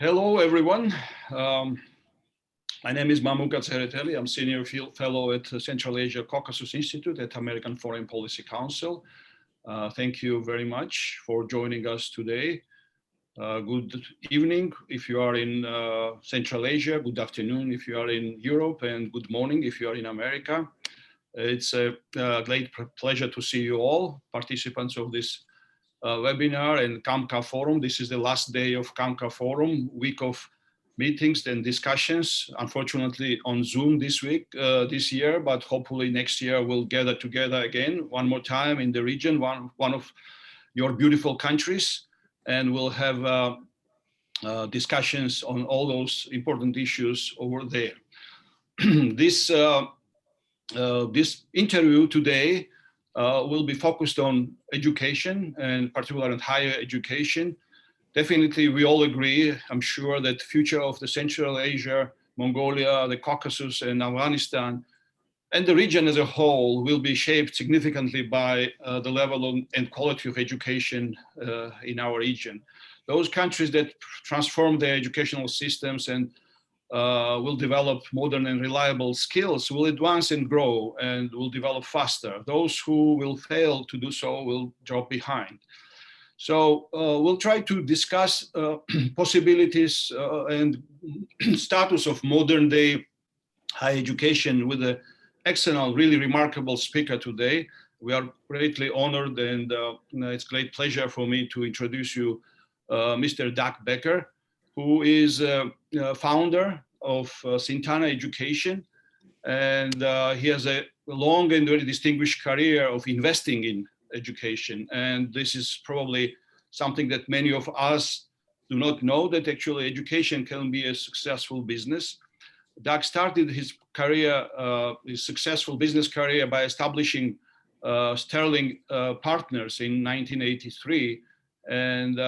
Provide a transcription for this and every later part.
Hello, everyone. My name is Mamuka Tsereteli. I'm Senior Field Fellow at Central Asia Caucasus Institute at American Foreign Policy Council. Thank you very much for joining us today. Good evening if you are in Central Asia, good afternoon if you are in Europe, and good morning if you are in America. It's a great pleasure to see you all, participants of this webinar and e-CAMCA Forum. This is the last day of e-CAMCA Forum, week of meetings and discussions. Unfortunately on Zoom this year, but hopefully next year we'll gather together again one more time in the region, one of your beautiful countries, and we'll have discussions on all those important issues over there. This interview today will be focused on education, and particularly on higher education. Definitely, we all agree, I'm sure, that the future of the Central Asia, Mongolia, the Caucasus, and Afghanistan, and the region as a whole will be shaped significantly by the level and quality of education in our region. Those countries that transform their educational systems and will develop modern and reliable skills will advance and grow and will develop faster. Those who will fail to do so will drop behind. So we'll try to discuss possibilities and status of modern day higher education with an excellent, really remarkable speaker today. We are greatly honored, and it's a great pleasure for me to introduce you Mr. Doug Becker, who is founder of Sintana Education, and he has a long and very distinguished career of investing in education. And this is probably something that many of us do not know, that actually education can be a successful business. Doug started his career, his successful business career, by establishing Sterling Partners in 1983, and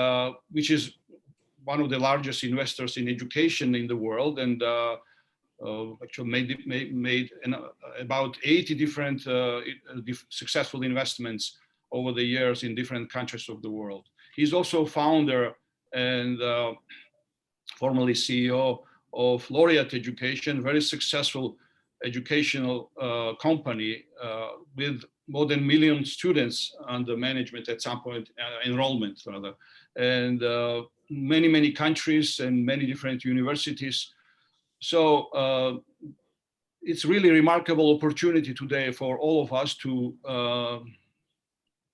which is one of the largest investors in education in the world, and actually made about 80 different successful investments over the years in different countries of the world. He's also founder and formerly CEO of Laureate Education, very successful educational company with more than 1 million students under management at some point, enrollment rather, and many countries and many different universities. So it's really a remarkable opportunity today for all of us to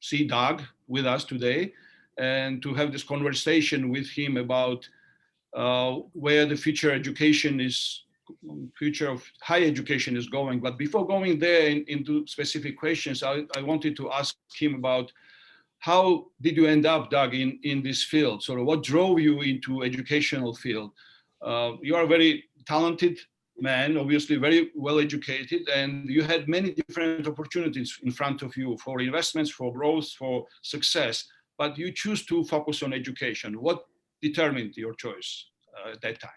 see Doug with us today and to have this conversation with him about where the future of higher education is going. But before going there into specific questions, I wanted to ask him about how did you end up, Doug, in this field? Sort of what drove you into educational field? You are a very talented man, obviously very well educated, and you had many different opportunities in front of you for investments, for growth, for success, but you choose to focus on education. What determined your choice at that time?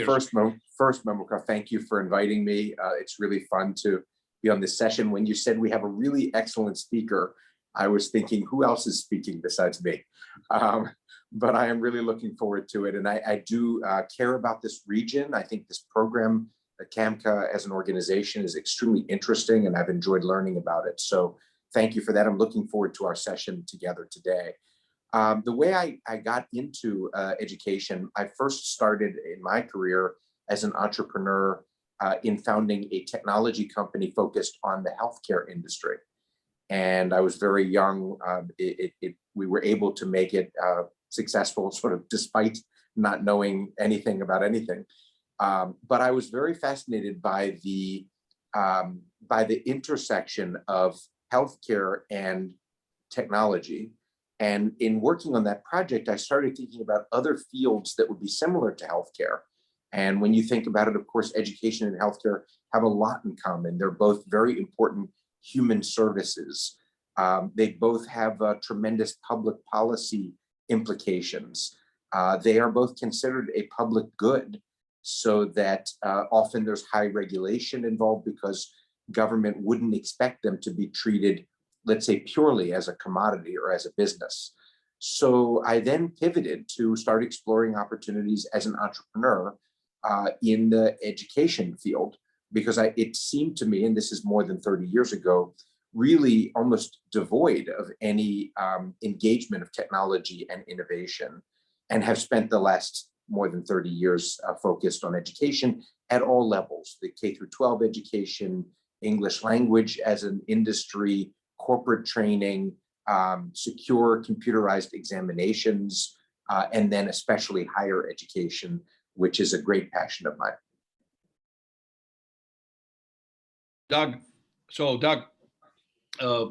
First, Mamuka, thank you for inviting me. It's really fun to be on this session. When you said we have a really excellent speaker, I was thinking, who else is speaking besides me? But I am really looking forward to it. And I do care about this region. I think this program, e-CAMCA as an organization, is extremely interesting, and I've enjoyed learning about it. So thank you for that. I'm looking forward to our session together today. The way I got into education, I first started in my career as an entrepreneur in founding a technology company focused on the healthcare industry. And I was very young. We were able to make it successful, sort of despite not knowing anything about anything. But I was very fascinated by the intersection of healthcare and technology. And in working on that project, I started thinking about other fields that would be similar to healthcare. And when you think about it, of course, education and healthcare have a lot in common. They're both very important human services. They both have tremendous public policy implications. They are both considered a public good, so that often there's high regulation involved because government wouldn't expect them to be treated let's say, purely as a commodity or as a business. So I then pivoted to start exploring opportunities as an entrepreneur in the education field, because it seemed to me, and this is more than 30 years ago, really almost devoid of any engagement of technology and innovation, and have spent the last more than 30 years focused on education at all levels, the K through 12 education, English language as an industry, corporate training, secure computerized examinations, and then especially higher education, which is a great passion of mine. Doug,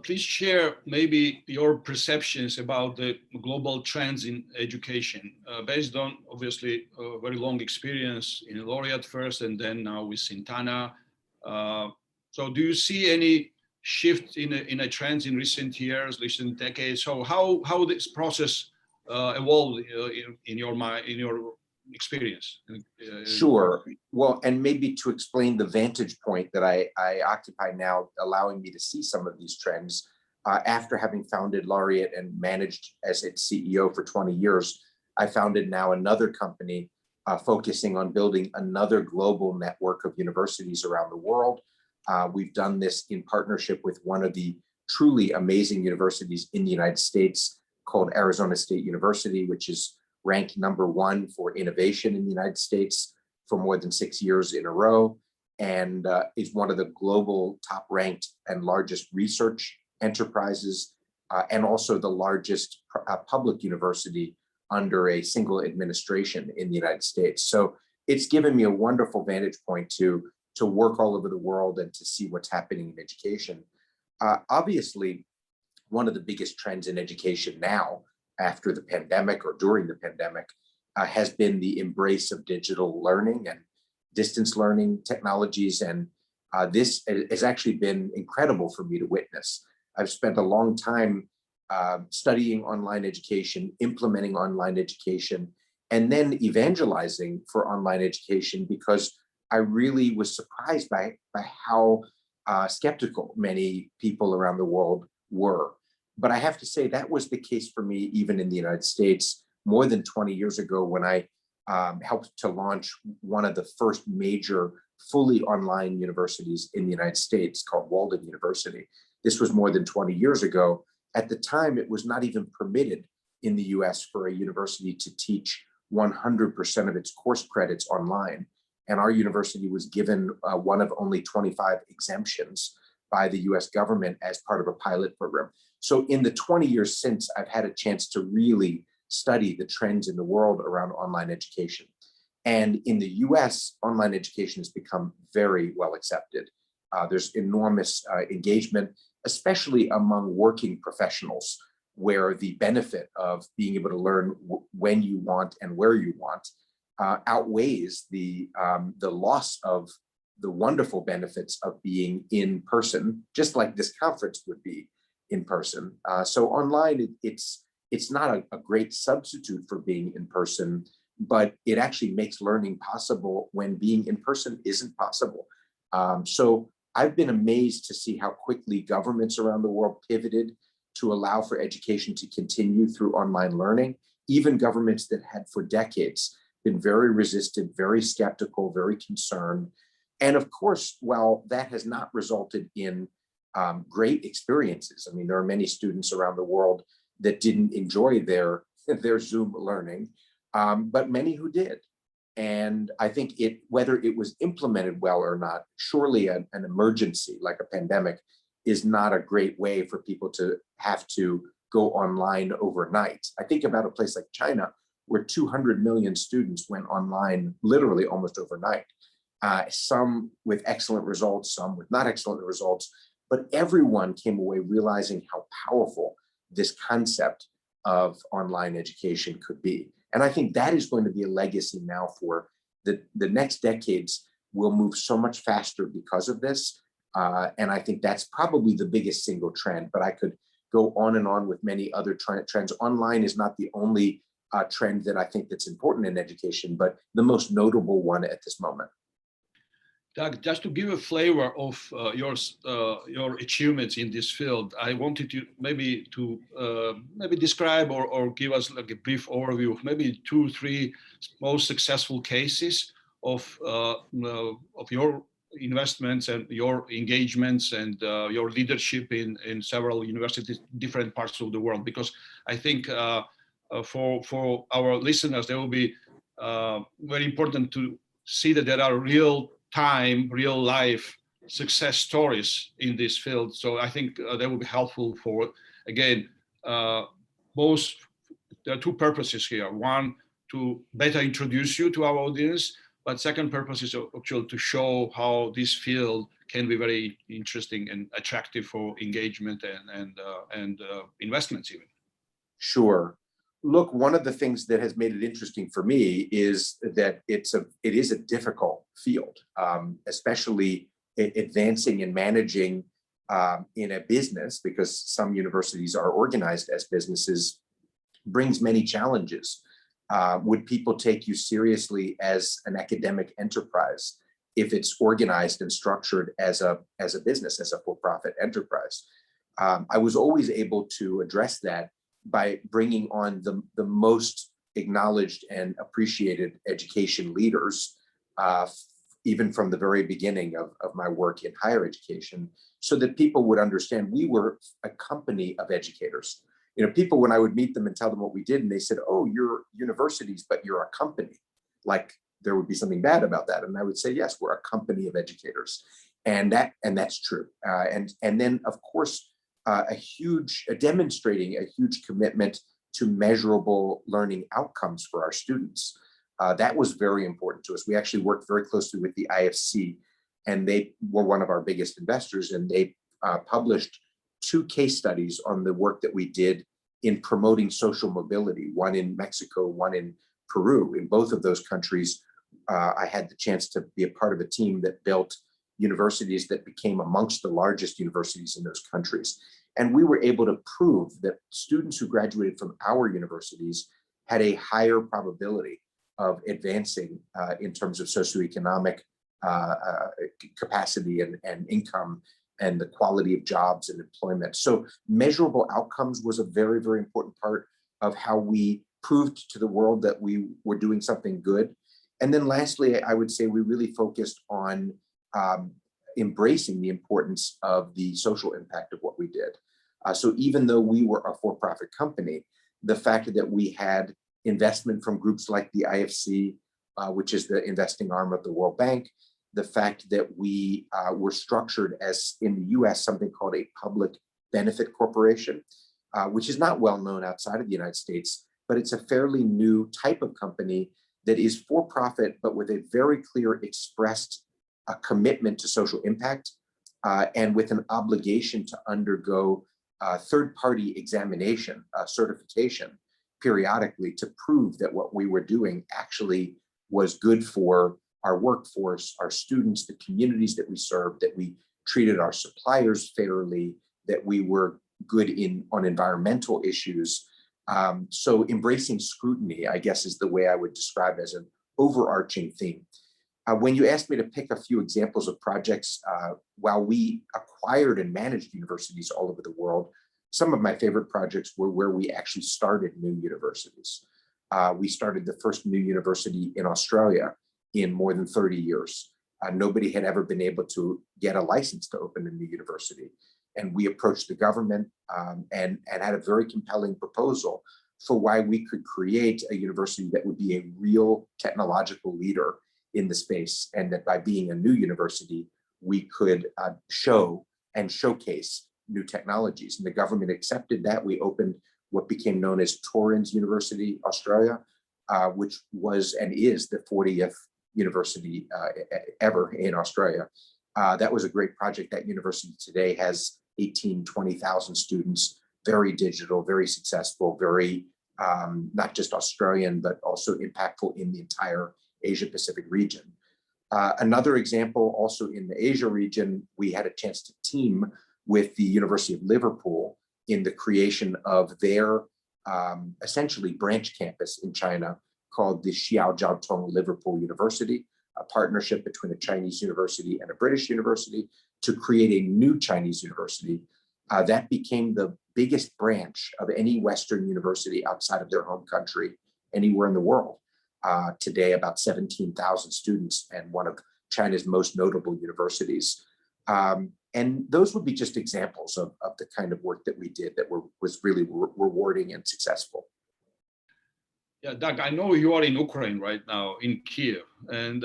please share maybe your perceptions about the global trends in education, based on obviously a very long experience in Laureate first and then now with Sintana. So do you see any shift in a trends in recent years, recent decades? So how this process evolved in your mind, in your experience? Sure. Well, and maybe to explain the vantage point that I occupy now, allowing me to see some of these trends, after having founded Laureate and managed as its CEO for 20 years, I founded now another company focusing on building another global network of universities around the world. We've done this in partnership with one of the truly amazing universities in the United States called Arizona State University, which is ranked #1 for innovation in the United States for more than 6 years in a row, and is one of the global top ranked and largest research enterprises, and also the largest public university under a single administration in the United States. So it's given me a wonderful vantage point to work all over the world and to see what's happening in education. Obviously, one of the biggest trends in education now, after the pandemic or during the pandemic, has been the embrace of digital learning and distance learning technologies. And this has actually been incredible for me to witness. I've spent a long time studying online education, implementing online education, and then evangelizing for online education, because I really was surprised by how skeptical many people around the world were. But I have to say that was the case for me even in the United States more than 20 years ago, when I helped to launch one of the first major fully online universities in the United States called Walden University. This was more than 20 years ago. At the time, it was not even permitted in the US for a university to teach 100% of its course credits online. And our university was given one of only 25 exemptions by the US government as part of a pilot program. So in the 20 years since, I've had a chance to really study the trends in the world around online education. And in the US, online education has become very well accepted. There's enormous engagement, especially among working professionals, where the benefit of being able to learn when you want and where you want outweighs the loss of the wonderful benefits of being in person, just like this conference would be in person. So online, it's not a great substitute for being in person, but it actually makes learning possible when being in person isn't possible. So I've been amazed to see how quickly governments around the world pivoted to allow for education to continue through online learning. Even governments that had for decades been very resistant, very skeptical, very concerned. And of course, while that has not resulted in great experiences, I mean, there are many students around the world that didn't enjoy their Zoom learning, but many who did. And I think whether it was implemented well or not, surely an emergency like a pandemic is not a great way for people to have to go online overnight. I think about a place like China, where 200 million students went online literally almost overnight. Some with excellent results, some with not excellent results, but everyone came away realizing how powerful this concept of online education could be. And I think that is going to be a legacy now for the next decades. Will move so much faster because of this. And I think that's probably the biggest single trend, but I could go on and on with many other trends. Online is not the only trend that I think that's important in education, but the most notable one at this moment. Doug, just to give a flavor of your achievements in this field, I wanted you maybe describe or give us like a brief overview of maybe 2 or 3 most successful cases of your investments and your engagements and your leadership in several universities, different parts of the world. Because I think for our listeners, they will be very important to see that there are real life success stories in this field. So I think that will be helpful for, again, both. There are 2 purposes here. One, to better introduce you to our audience, but second purpose is actually to show how this field can be very interesting and attractive for engagement and investments even. Sure. Look, one of the things that has made it interesting for me is that it is a difficult field, especially advancing and managing in a business, because some universities are organized as businesses, brings many challenges. Would people take you seriously as an academic enterprise if it's organized and structured as a business, as a for-profit enterprise? I was always able to address that by bringing on the most acknowledged and appreciated education leaders, even from the very beginning of my work in higher education, so that people would understand we were a company of educators. You know, people, when I would meet them and tell them what we did, and they said, "Oh, you're universities, but you're a company," like there would be something bad about that. And I would say, yes, we're a company of educators. And that's true. And then, of course, demonstrating a huge commitment to measurable learning outcomes for our students. That was very important to us. We actually worked very closely with the IFC, and they were one of our biggest investors, and they published 2 case studies on the work that we did in promoting social mobility, one in Mexico, one in Peru. In both of those countries, I had the chance to be a part of a team that built universities that became amongst the largest universities in those countries. And we were able to prove that students who graduated from our universities had a higher probability of advancing in terms of socioeconomic capacity and income and the quality of jobs and employment. So measurable outcomes was a very, very important part of how we proved to the world that we were doing something good. And then lastly, I would say we really focused on embracing the importance of the social impact of what we did. So even though we were a for-profit company, the fact that we had investment from groups like the IFC, which is the investing arm of the World Bank, the fact that we were structured as, in the US, something called a public benefit corporation, which is not well known outside of the United States, but it's a fairly new type of company that is for-profit, but with a very clear expressed commitment to social impact and with an obligation to undergo third-party examination, certification periodically to prove that what we were doing actually was good for our workforce, our students, the communities that we served, that we treated our suppliers fairly, that we were good on environmental issues. So embracing scrutiny, I guess, is the way I would describe as an overarching theme. When you asked me to pick a few examples of projects, while we acquired and managed universities all over the world, some of my favorite projects were where we actually started new universities. We started the first new university in Australia in more than 30 years. Nobody had ever been able to get a license to open a new university. And we approached the government and had a very compelling proposal for why we could create a university that would be a real technological leader in the space, and that by being a new university, we could show and showcase new technologies. And the government accepted that. We opened what became known as Torrens University, Australia, which was and is the 40th university ever in Australia. That was a great project. That university today has 20,000 students, very digital, very successful, very not just Australian, but also impactful in the entire Asia Pacific region. Another example, also in the Asia region, we had a chance to team with the University of Liverpool in the creation of their essentially branch campus in China called the Xiaojiaotong Liverpool University. a partnership between a Chinese university and a British university to create a new Chinese university. That became the biggest branch of any Western university outside of their home country, anywhere in the world. Today, about 17,000 students and one of China's most notable universities. And those would be just examples of the kind of work that we did that was really rewarding and successful. Yeah, Doug, I know you are in Ukraine right now, in Kiev. And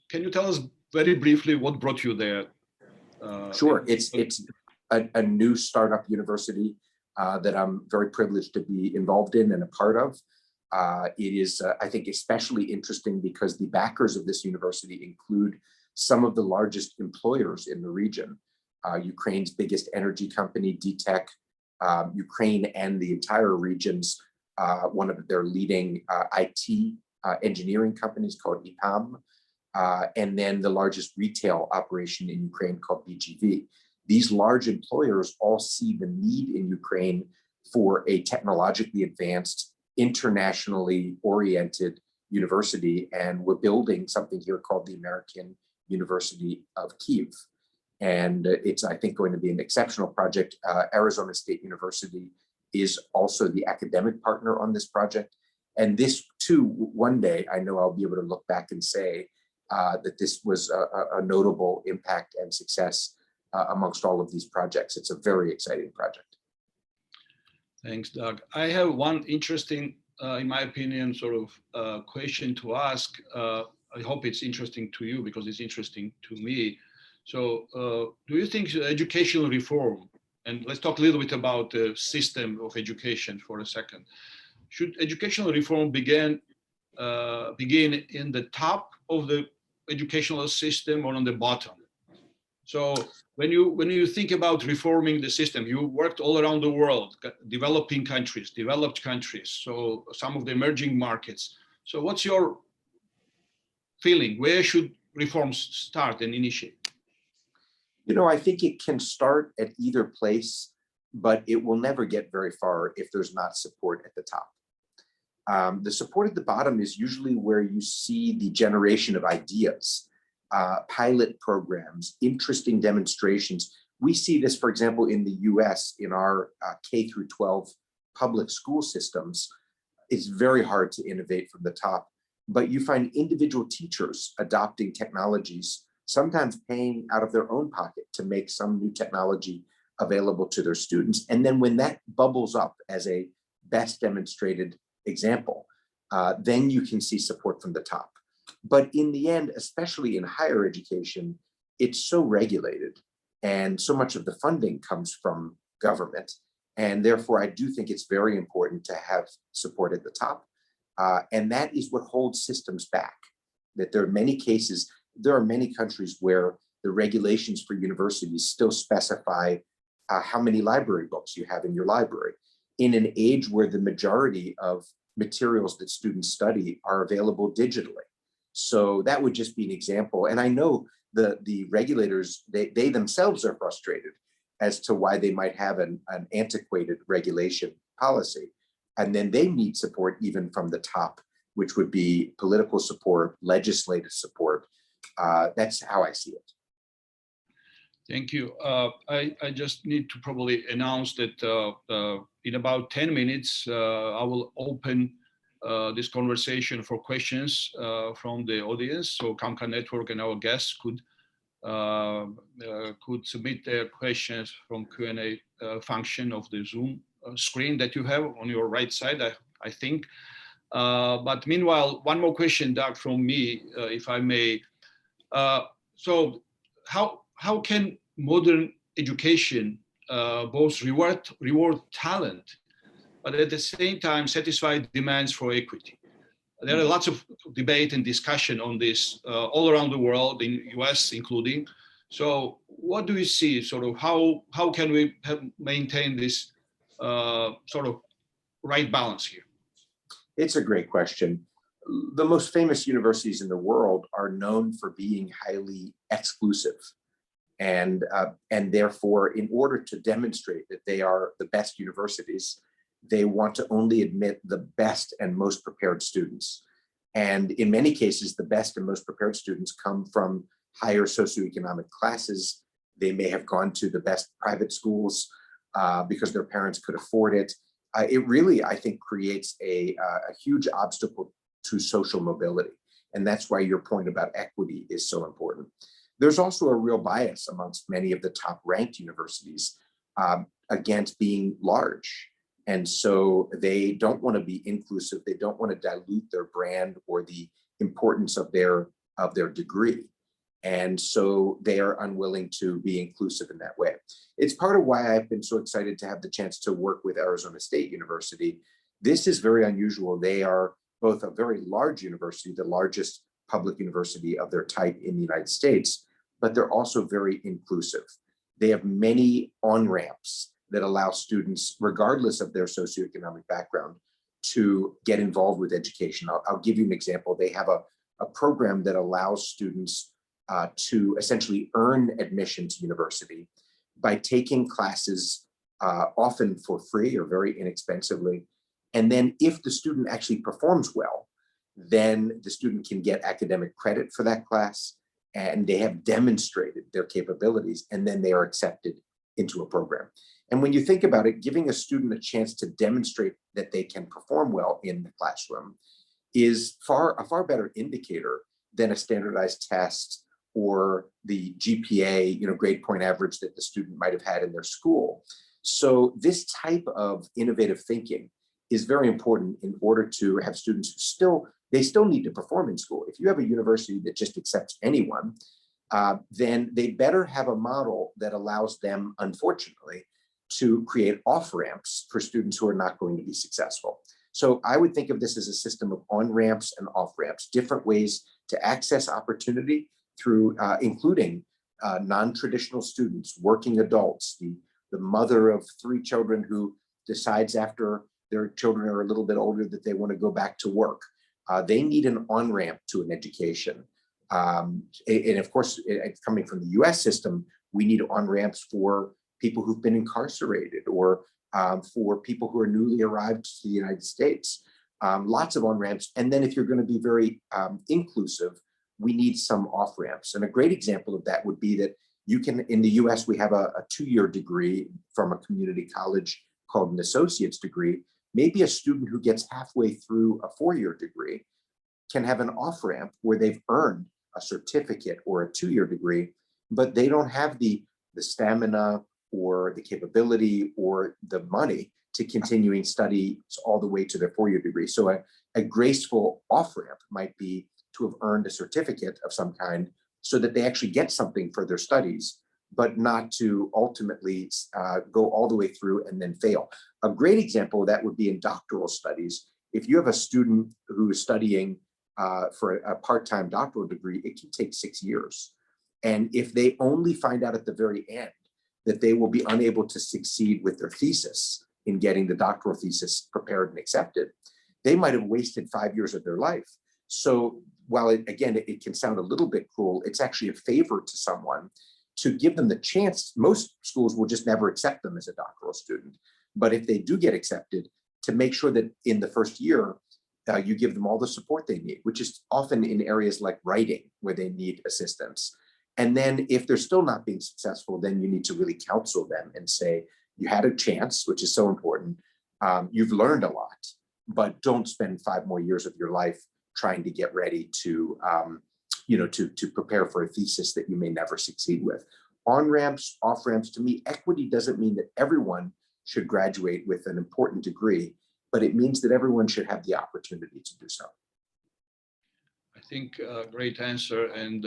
can you tell us very briefly what brought you there? Sure, it's a new startup university that I'm very privileged to be involved in and a part of. It is, I think, especially interesting because the backers of this university include some of the largest employers in the region. Ukraine's biggest energy company, DTEK, Ukraine and the entire region's one of their leading IT engineering companies called e-CAMCA, and then the largest retail operation in Ukraine called BGV. These large employers all see the need in Ukraine for a technologically advanced, internationally oriented university, and we're building something here called the American University of Kyiv. And it's, I think, going to be an exceptional project. Arizona State University is also the academic partner on this project. And this too, one day, I know I'll be able to look back and say that this was a notable impact and success amongst all of these projects. It's a very exciting project. Thanks, Doug. I have one interesting, in my opinion, sort of question to ask. I hope it's interesting to you because it's interesting to me. So do you think educational reform, and let's talk a little bit about the system of education for a second. Should educational reform begin in the top of the educational system or on the bottom? So when you think about reforming the system, you worked all around the world, developing countries, developed countries, so some of the emerging markets. So what's your feeling? Where should reforms start and initiate? You know, I think it can start at either place, but it will never get very far if there's not support at the top. The support at the bottom is usually where you see the generation of ideas, pilot programs, interesting demonstrations. We see this, for example, in the US, in our K through 12 public school systems. It's very hard to innovate from the top, but you find individual teachers adopting technologies, sometimes paying out of their own pocket to make some new technology available to their students. And then when that bubbles up as a best demonstrated example, then you can see support from the top. But in the end, especially in higher education, it's so regulated and so much of the funding comes from government. And therefore, I do think it's very important to have support at the top. And that is what holds systems back, that there are many cases. There are many countries where the regulations for universities still specify how many library books you have in your library, in an age where the majority of materials that students study are available digitally. So that would just be an example. And I know the regulators, they themselves are frustrated as to why they might have an antiquated regulation policy. And then they need support even from the top, which would be political support, legislative support. That's how I see it. Thank you. I just need to probably announce that in about 10 minutes, I will open this conversation for questions from the audience. So e-CAMCA Network and our guests could submit their questions from Q&A function of the Zoom screen that you have on your right side, I think. But meanwhile, one more question, Doug, from me, if I may. So how can modern education both reward talent, but at the same time satisfy demands for equity? There are lots of debate and discussion on this all around the world, in US including. So what do you see, sort of how can we maintain this sort of right balance here? It's a great question. The most famous universities in the world are known for being highly exclusive. And therefore, in order to demonstrate that they are the best universities, they want to only admit the best and most prepared students. And in many cases, the best and most prepared students come from higher socioeconomic classes. They may have gone to the best private schools because their parents could afford it. It really, I think, creates a huge obstacle to social mobility. And that's why your point about equity is so important. There's also a real bias amongst many of the top ranked universities against being large. And so they don't want to be inclusive. They don't want to dilute their brand or the importance of their degree. And so they are unwilling to be inclusive in that way. It's part of why I've been so excited to have the chance to work with Arizona State University. This is very unusual. They are both a very large university, the largest public university of their type in the United States, but they're also very inclusive. They have many on-ramps that allow students, regardless of their socioeconomic background, to get involved with education. I'll give you an example. They have a program that allows students to essentially earn admission to university by taking classes often for free or very inexpensively. And then if the student actually performs well, then the student can get academic credit for that class, and they have demonstrated their capabilities, and then they are accepted into a program. And when you think about it, giving a student a chance to demonstrate that they can perform well in the classroom is a far better indicator than a standardized test or the GPA, grade point average that the student might have had in their school. So this type of innovative thinking is very important in order to have students who still need to perform in school. If you have a university that just accepts anyone, then they better have a model that allows them, unfortunately, to create off-ramps for students who are not going to be successful. So I would think of this as a system of on-ramps and off-ramps, different ways to access opportunity through including non-traditional students, working adults, the mother of 3 children who decides after their children are a little bit older that they want to go back to work. They need an on-ramp to an education. And of course, coming from the US system, we need on-ramps for people who've been incarcerated or for people who are newly arrived to the United States. Lots of on-ramps. And then if you're going to be very inclusive, we need some off-ramps. And a great example of that would be that you can, in the US, we have a 2-year degree from a community college called an associate's degree. Maybe a student who gets halfway through a 4-year degree can have an off-ramp where they've earned a certificate or a 2-year degree, but they don't have the stamina or the capability or the money to continuing study all the way to their 4-year degree. So a graceful off-ramp might be to have earned a certificate of some kind so that they actually get something for their studies, but not to ultimately go all the way through and then fail. A great example of that would be in doctoral studies. If you have a student who is studying for a part-time doctoral degree, it can take 6 years. And if they only find out at the very end that they will be unable to succeed with their thesis in getting the doctoral thesis prepared and accepted, they might have wasted 5 years of their life. So while it can sound a little bit cruel, it's actually a favor to someone to give them the chance. Most schools will just never accept them as a doctoral student. But if they do get accepted, to make sure that in the first year, you give them all the support they need, which is often in areas like writing where they need assistance. And then if they're still not being successful, then you need to really counsel them and say, you had a chance, which is so important. You've learned a lot, but don't spend 5 more years of your life trying to get ready to prepare for a thesis that you may never succeed with. On-ramps, off-ramps, to me, equity doesn't mean that everyone should graduate with an important degree, but it means that everyone should have the opportunity to do so. I think great answer. And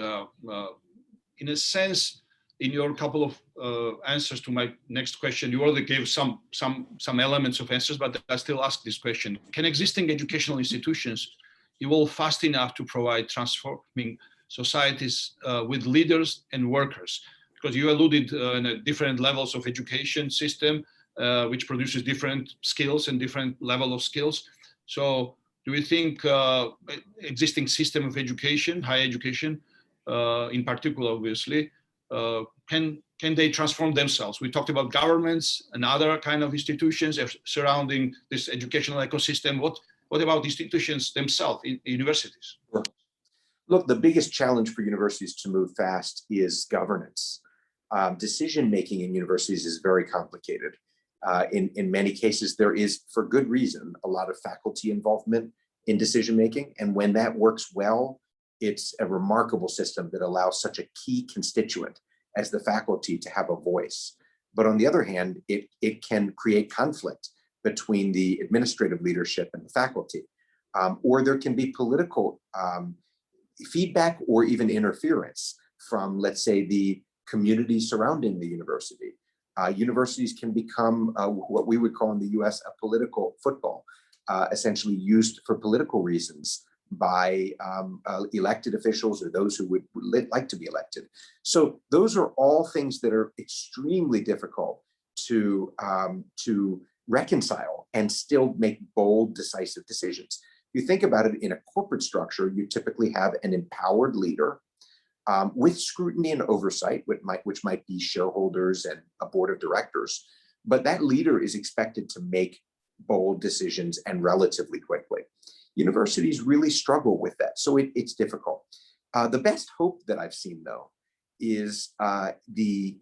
in a sense, in your couple of answers to my next question, you already gave some elements of answers, but I still ask this question. Can existing educational institutions evolve fast enough to provide transforming societies with leaders and workers? Because you alluded in different levels of education system, which produces different skills and different level of skills. So do you think existing system of education, higher education in particular, obviously, can they transform themselves? We talked about governments and other kind of institutions surrounding this educational ecosystem. what about institutions themselves, universities? Sure. Look, the biggest challenge for universities to move fast is governance. Decision-making in universities is very complicated. In many cases, there is, for good reason, a lot of faculty involvement in decision-making. And when that works well, it's a remarkable system that allows such a key constituent as the faculty to have a voice. But on the other hand, it can create conflict between the administrative leadership and the faculty. Or there can be political feedback or even interference from, let's say, the community surrounding the university. Universities can become what we would call in the US a political football, essentially used for political reasons by elected officials or those who would like to be elected. So those are all things that are extremely difficult to reconcile and still make bold, decisive decisions. You think about it in a corporate structure, you typically have an empowered leader with scrutiny and oversight, which might be shareholders and a board of directors. But that leader is expected to make bold decisions and relatively quickly. Universities really struggle with that, so it's difficult. The best hope that I've seen, though, is the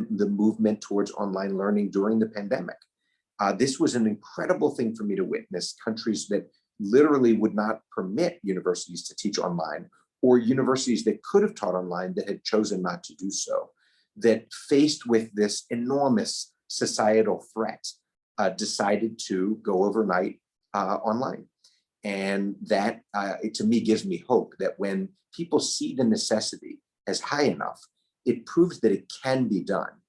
movement towards online learning during the pandemic. This was an incredible thing for me to witness. Countries that literally would not permit universities to teach online, or universities that could have taught online that had chosen not to do so, that faced with this enormous societal threat, decided to go overnight online. And that, to me, gives me hope that when people see the necessity as high enough, it proves that it can be done.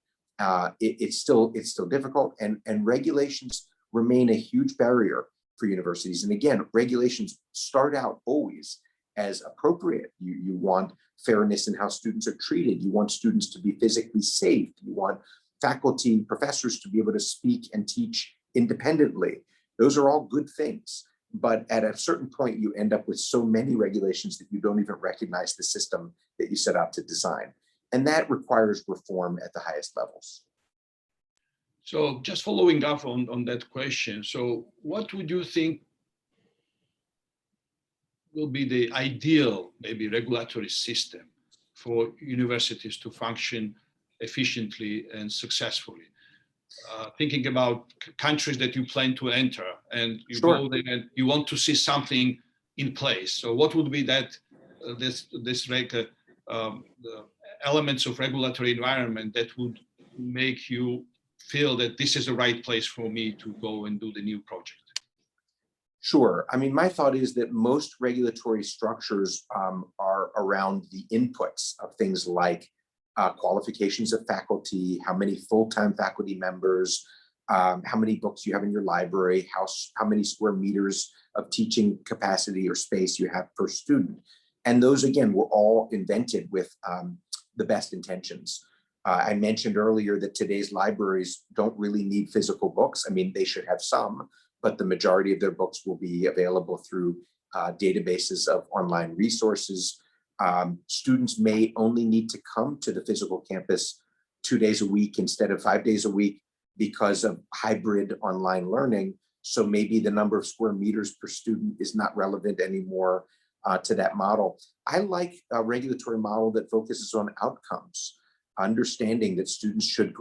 It's still difficult, and regulations remain a huge barrier for universities. And again, regulations start out always as appropriate. You want fairness in how students are treated. You want students to be physically safe. You want faculty, professors to be able to speak and teach independently. Those are all good things. But at a certain point, you end up with so many regulations that you don't even recognize the system that you set out to design. And that requires reform at the highest levels. So just following up on that question, so what would you think will be the ideal, maybe, regulatory system for universities to function efficiently and successfully? Thinking about countries that you plan to enter, and you Sure. go there and you want to see something in place. So what would be that the elements of regulatory environment that would make you feel that this is the right place for me to go and do the new project? Sure. I mean, my thought is that most regulatory structures are around the inputs of things like qualifications of faculty, how many full-time faculty members, how many books you have in your library, how many square meters of teaching capacity or space you have per student. And those, again, were all invented with the best intentions. I mentioned earlier that today's libraries don't really need physical books. I mean, they should have some, but the majority of their books will be available through databases of online resources. Students may only need to come to the physical campus 2 days a week instead of 5 days a week because of hybrid online learning. So maybe the number of square meters per student is not relevant anymore to that model. I like a regulatory model that focuses on outcomes, understanding that students should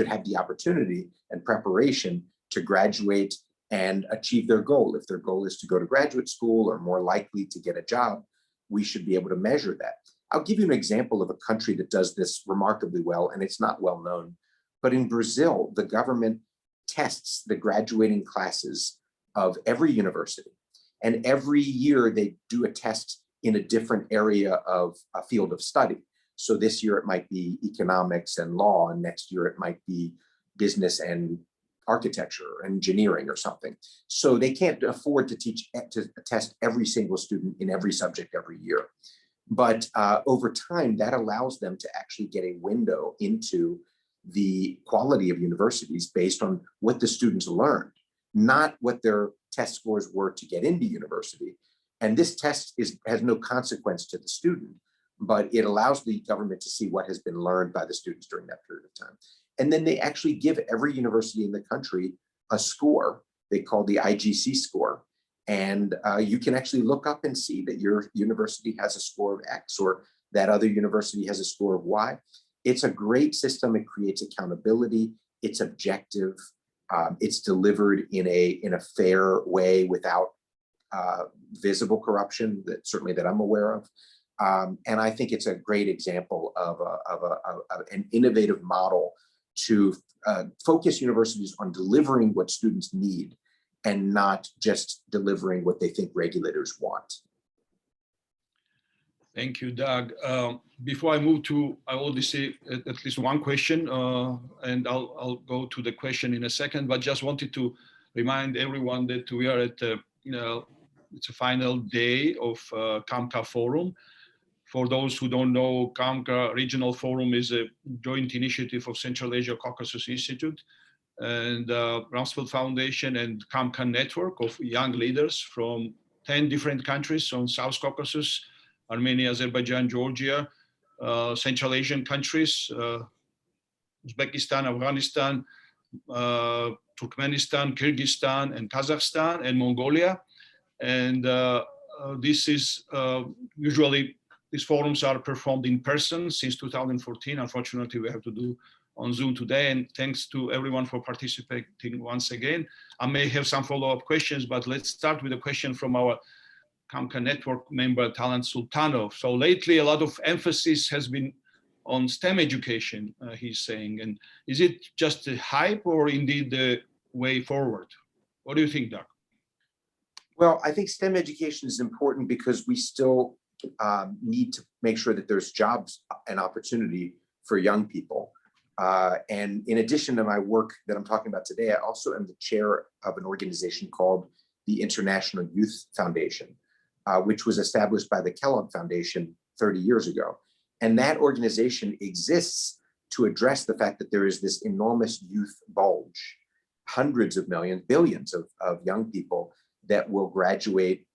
have the opportunity and preparation to graduate and achieve their goal. If their goal is to go to graduate school or more likely to get a job, we should be able to measure that. I'll give you an example of a country that does this remarkably well, and it's not well known. But in Brazil, the government tests the graduating classes of every university. And every year they do a test in a different area of a field of study. So this year it might be economics and law, and next year it might be business and architecture or engineering or something. So they can't afford to test every single student in every subject every year. But over time, that allows them to actually get a window into the quality of universities based on what the students learned, not what their test scores were to get into university. And this test has no consequence to the student, but it allows the government to see what has been learned by the students during that period of time. And then they actually give every university in the country a score they call the IGC score. And you can actually look up and see that your university has a score of X or that other university has a score of Y. It's a great system. It creates accountability. It's objective. It's delivered in a fair way without visible corruption, certainly that I'm aware of. And I think it's a great example of an innovative model to focus universities on delivering what students need and not just delivering what they think regulators want. Thank you, Doug. Before I move to, I already see at least one question, and I'll go to the question in a second, but just wanted to remind everyone that we are at, it's a final day of CAMCA Forum. For those who don't know, CAMCA Regional Forum is a joint initiative of Central Asia Caucasus Institute and Rumsfeld Foundation and CAMCA network of young leaders from 10 different countries on South Caucasus, Armenia, Azerbaijan, Georgia, Central Asian countries, Uzbekistan, Afghanistan, Turkmenistan, Kyrgyzstan, and Kazakhstan, and Mongolia. And this is usually, these forums are performed in person since 2014. Unfortunately, we have to do on Zoom today. And thanks to everyone for participating once again. I may have some follow-up questions, but let's start with a question from our CAMCA network member, Talant Sultanov. So lately, a lot of emphasis has been on STEM education, he's saying. And is it just a hype or indeed the way forward? What do you think, Doug? Well, I think STEM education is important because we still need to make sure that there's jobs and opportunity for young people. And in addition to my work that I'm talking about today, I also am the chair of an organization called the International Youth Foundation, which was established by the Kellogg Foundation 30 years ago. And that organization exists to address the fact that there is this enormous youth bulge, hundreds of millions, billions of young people that will graduate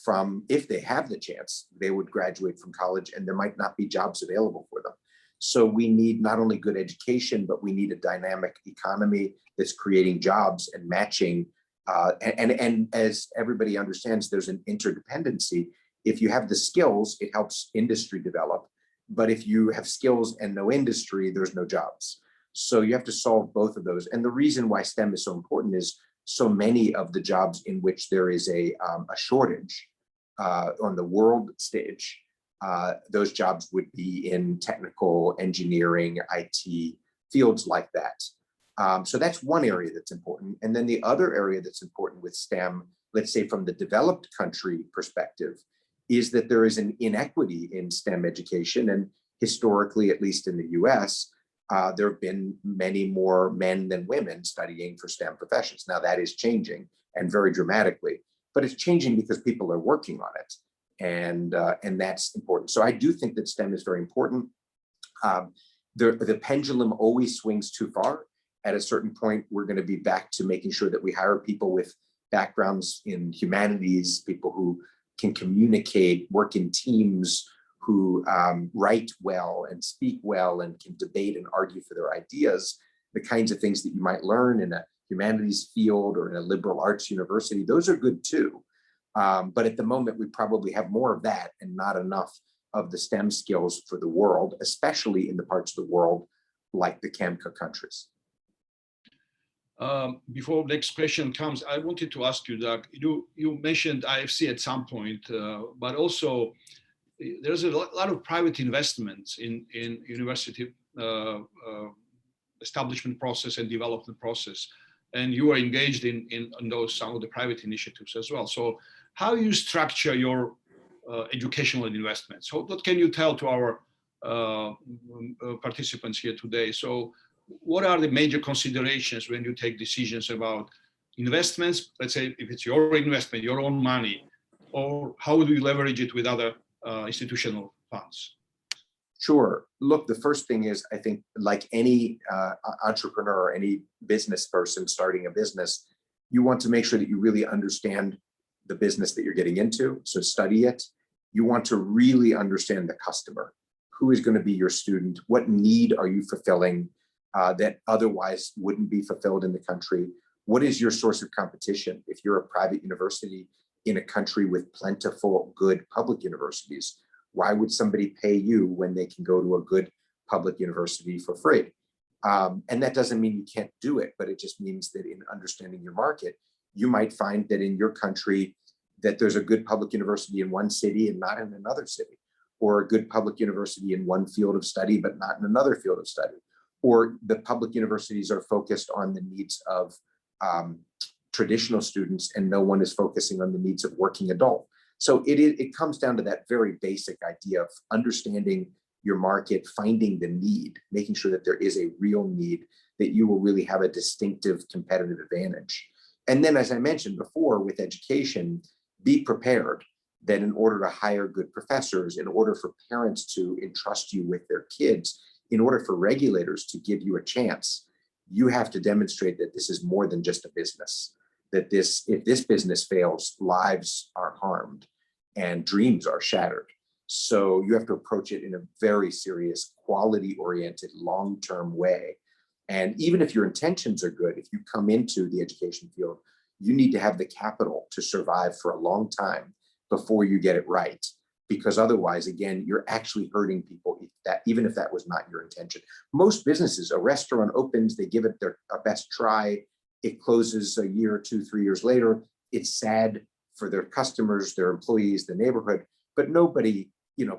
from, if they have the chance, they would graduate from college and there might not be jobs available for them. So we need not only good education, but we need a dynamic economy that's creating jobs and matching. And as everybody understands, there's an interdependency. If you have the skills, it helps industry develop. But if you have skills and no industry, there's no jobs. So you have to solve both of those. And the reason why STEM is so important is so many of the jobs in which there is a shortage on the world stage, those jobs would be in technical, engineering, IT, fields like that. So that's one area that's important. And then the other area that's important with STEM, let's say from the developed country perspective, is that there is an inequity in STEM education. And historically, at least in the US, there have been many more men than women studying for STEM professions. Now that is changing, and very dramatically, but it's changing because people are working on it. And that's important. So I do think that STEM is very important. The pendulum always swings too far. At a certain point, we're going to be back to making sure that we hire people with backgrounds in humanities, people who can communicate, work in teams, who write well and speak well and can debate and argue for their ideas, the kinds of things that you might learn in a humanities field or in a liberal arts university. Those are good too. But at the moment, we probably have more of that and not enough of the STEM skills for the world, especially in the parts of the world like the CAMCA countries. Before the next question comes, I wanted to ask you, Doug, you mentioned IFC at some point, but also there's a lot of private investments in university establishment process and development process. And you are engaged in those, some of the private initiatives as well. So how you structure your educational investments? So what can you tell to our participants here today? So what are the major considerations when you take decisions about investments? Let's say if it's your investment, your own money, or how do you leverage it with other institutional funds? Sure. Look, the first thing is, I think, like any entrepreneur or any business person starting a business, you want to make sure that you really understand the business that you're getting into. So study it. You want to really understand the customer. Who is going to be your student? What need are you fulfilling that otherwise wouldn't be fulfilled in the country? What is your source of competition? If you're a private university, in a country with plentiful, good public universities. Why would somebody pay you when they can go to a good public university for free? And that doesn't mean you can't do it, but it just means that in understanding your market, you might find that in your country that there's a good public university in one city and not in another city, or a good public university in one field of study, but not in another field of study. Or the public universities are focused on the needs of traditional students and no one is focusing on the needs of working adult. So it comes down to that very basic idea of understanding your market, finding the need, making sure that there is a real need, that you will really have a distinctive competitive advantage. And then, as I mentioned before, with education, be prepared that in order to hire good professors, in order for parents to entrust you with their kids, in order for regulators to give you a chance, you have to demonstrate that this is more than just a business, that if this business fails, lives are harmed and dreams are shattered. So you have to approach it in a very serious, quality-oriented, long-term way. And even if your intentions are good, if you come into the education field, you need to have the capital to survive for a long time before you get it right. Because otherwise, again, you're actually hurting people, even if that was not your intention. Most businesses, a restaurant opens, they give it their best try, it closes a year, 2, 3 years later. It's sad for their customers, their employees, the neighborhood, but nobody,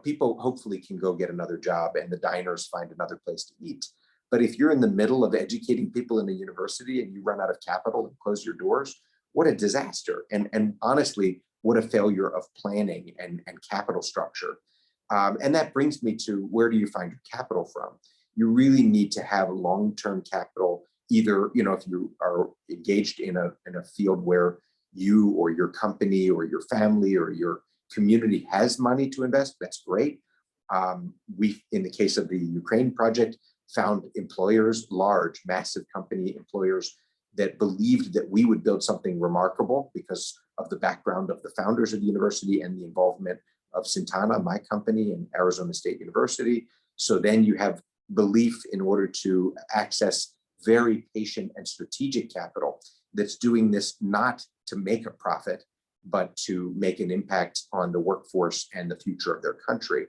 people hopefully can go get another job and the diners find another place to eat. But if you're in the middle of educating people in a university and you run out of capital and close your doors, what a disaster. And honestly, what a failure of planning and capital structure. And that brings me to, where do you find your capital from? You really need to have long-term capital, either, if you are engaged in a field where you or your company or your family or your community has money to invest, that's great. We, in the case of the Ukraine project, found employers, large, massive company employers that believed that we would build something remarkable because of the background of the founders of the university and the involvement of Sintana, my company, and Arizona State University. So then you have belief in order to access very patient and strategic capital that's doing this not to make a profit, but to make an impact on the workforce and the future of their country,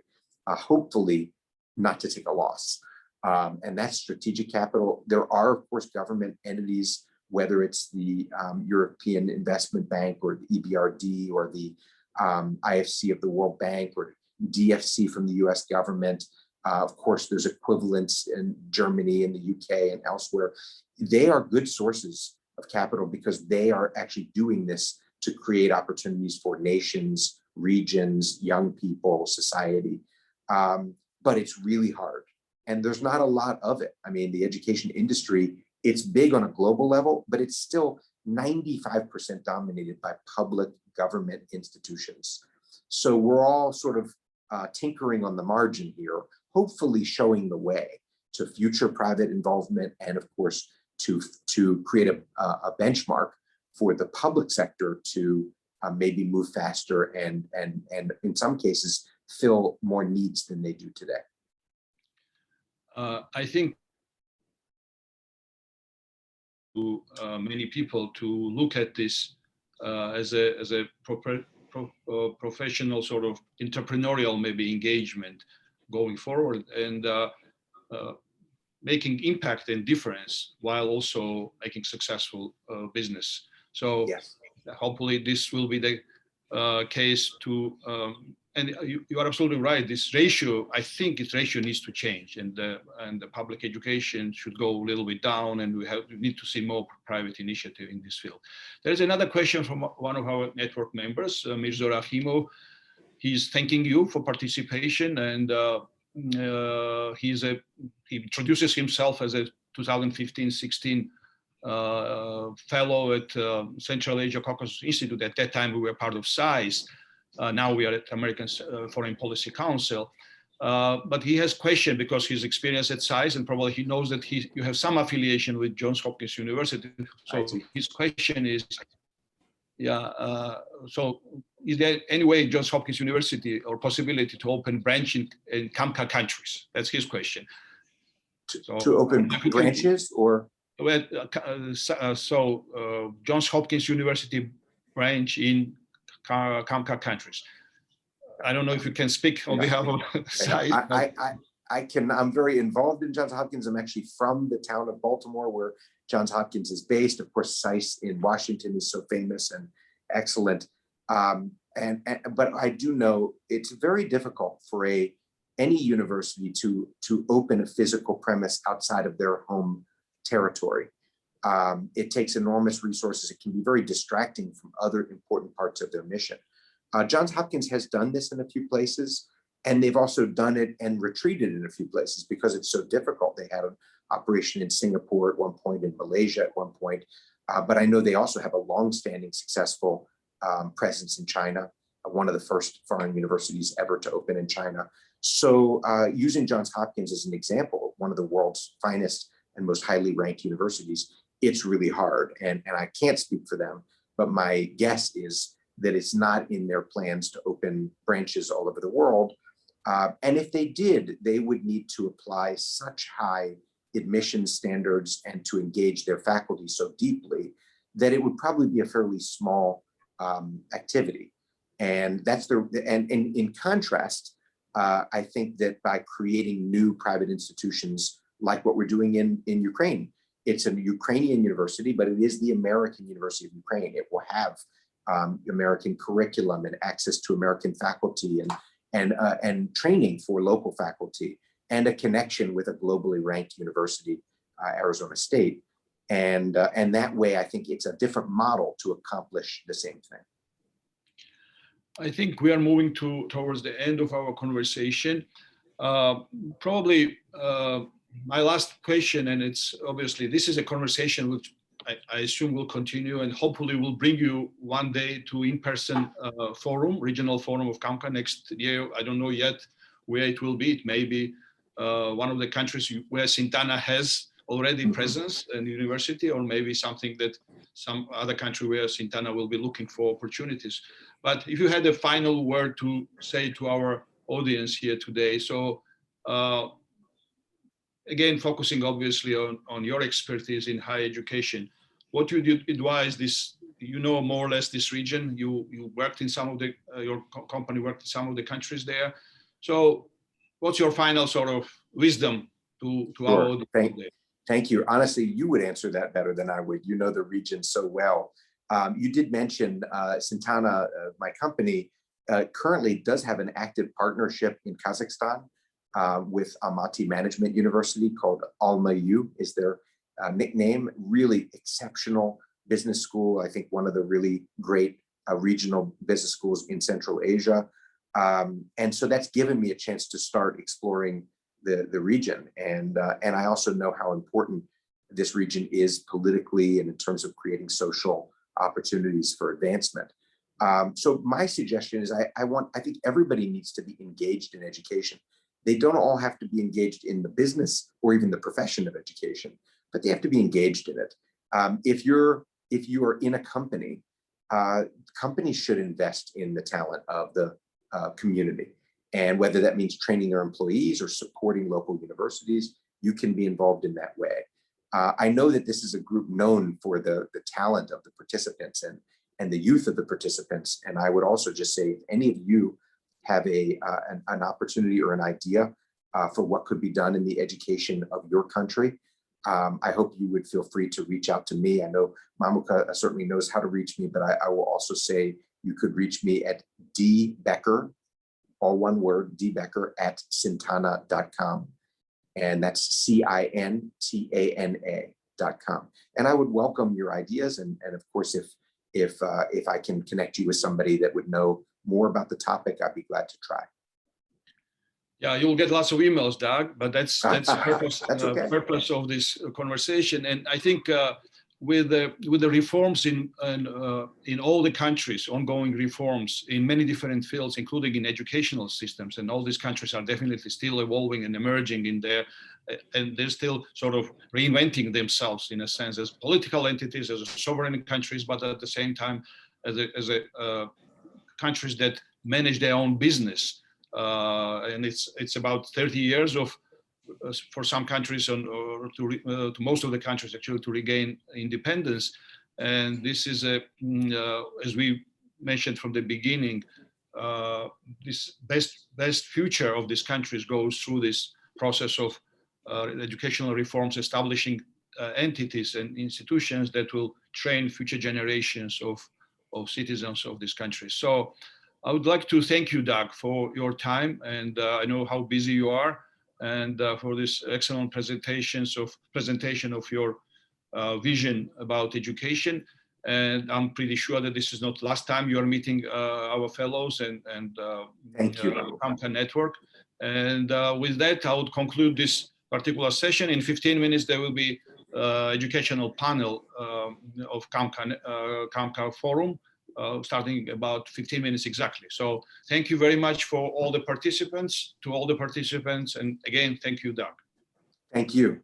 hopefully not to take a loss. And that's strategic capital. There are, of course, government entities, whether it's the European Investment Bank or the EBRD or the IFC of the World Bank or DFC from the US government. Of course, there's equivalents in Germany and the UK and elsewhere. They are good sources of capital because they are actually doing this to create opportunities for nations, regions, young people, society. But it's really hard. And there's not a lot of it. I mean, the education industry, it's big on a global level, but it's still 95% dominated by public government institutions. So we're all sort of tinkering on the margin here, hopefully showing the way to future private involvement and, of course, to create a benchmark for the public sector to maybe move faster and in some cases fill more needs than they do today. I think to many people to look at this as a professional sort of entrepreneurial maybe engagement going forward and making impact and difference while also making successful business. So yes, hopefully this will be the case to and you are absolutely right. This ratio, I think its ratio needs to change, and the public education should go a little bit down, and we need to see more private initiative in this field. There's another question from one of our network members, Mirza Rahimov. He's thanking you for participation, and he introduces himself as a 2015-16 fellow at Central Asia Caucasus Institute. At that time, we were part of SAIS. Now we are at American Foreign Policy Council. But he has questioned because his experience at SAIS, and probably he knows that you have some affiliation with Johns Hopkins University. So his question is, so is there any way Johns Hopkins University or possibility to open branch in e-CAMCA countries? That's his question. To open branches or? Well, Johns Hopkins University branch in e-CAMCA countries. I don't know if you can speak on behalf of SAID. I can. I'm very involved in Johns Hopkins. I'm actually from the town of Baltimore, where Johns Hopkins is based. Of course, SAIS in Washington is so famous and excellent. But I do know it's very difficult for any university to open a physical premise outside of their home territory. It takes enormous resources. It can be very distracting from other important parts of their mission. Johns Hopkins has done this in a few places, and they've also done it and retreated in a few places because it's so difficult. They had an operation in Singapore at one point, in Malaysia at one point, but I know they also have a long-standing successful presence in China, one of the first foreign universities ever to open in China. So using Johns Hopkins as an example of one of the world's finest and most highly ranked universities, it's really hard. And I can't speak for them, but my guess is that it's not in their plans to open branches all over the world. And if they did, they would need to apply such high admission standards and to engage their faculty so deeply that it would probably be a fairly small activity. And that's in contrast, I think that by creating new private institutions like what we're doing in Ukraine, it's a Ukrainian university, but it is the American University of Ukraine. It will have American curriculum and access to American faculty and training for local faculty and a connection with a globally ranked university, Arizona State. And that way, I think it's a different model to accomplish the same thing. I think we are moving towards the end of our conversation. Probably my last question, and it's obviously, this is a conversation which I assume will continue and hopefully will bring you one day to in-person forum, regional forum of e-CAMCA next year. I don't know yet where it will be. It may be one of the countries where Sintana has already presence and university, or maybe something that some other country where Sintana will be looking for opportunities. But if you had a final word to say to our audience here today, so again, focusing obviously on your expertise in higher education, what would you advise this, you know, more or less this region, you worked in some of the, your company worked in some of the countries there. So what's your final sort of wisdom to our audience today? Thank you. Honestly, you would answer that better than I would. You know the region so well. You did mention Sintana, my company, currently does have an active partnership in Kazakhstan with Almaty Management University called Alma-U is their nickname. Really exceptional business school. I think one of the really great regional business schools in Central Asia. And so that's given me a chance to start exploring the region. And I also know how important this region is politically and in terms of creating social opportunities for advancement. So my suggestion is I think everybody needs to be engaged in education. They don't all have to be engaged in the business or even the profession of education, but they have to be engaged in it. If you are in a company, companies should invest in the talent of the community. And whether that means training their employees or supporting local universities, you can be involved in that way. I know that this is a group known for the talent of the participants and the youth of the participants. And I would also just say, if any of you have an opportunity or an idea for what could be done in the education of your country, I hope you would feel free to reach out to me. I know Mamuka certainly knows how to reach me, but I will also say you could reach me at dbecker, all one word, dbecker @sintana.com. And that's CINTANA.com. And I would welcome your ideas. And of course, if I can connect you with somebody that would know more about the topic, I'd be glad to try. Yeah, you'll get lots of emails, Doug, but that's the purpose, okay. Purpose of this conversation. And I think with the reforms in all the countries, ongoing reforms in many different fields, including in educational systems, and all these countries are definitely still evolving and emerging in there, and they're still sort of reinventing themselves in a sense as political entities, as sovereign countries, but at the same time as countries that manage their own business. And it's about 30 years of for some countries or to most of the countries actually to regain independence. And this is as we mentioned from the beginning, this best future of these countries goes through this process of educational reforms, establishing entities and institutions that will train future generations of citizens of this country. So I would like to thank you, Doug, for your time, and I know how busy you are, and for this excellent presentation of your vision about education. And I'm pretty sure that this is not the last time you are meeting our fellows and Thank you. e-CAMCA network. And with that, I would conclude this particular session. In 15 minutes, there will be educational panel of e-CAMCA Forum, starting about 15 minutes exactly. So thank you very much for all the participants, and again, thank you, Doug. Thank you.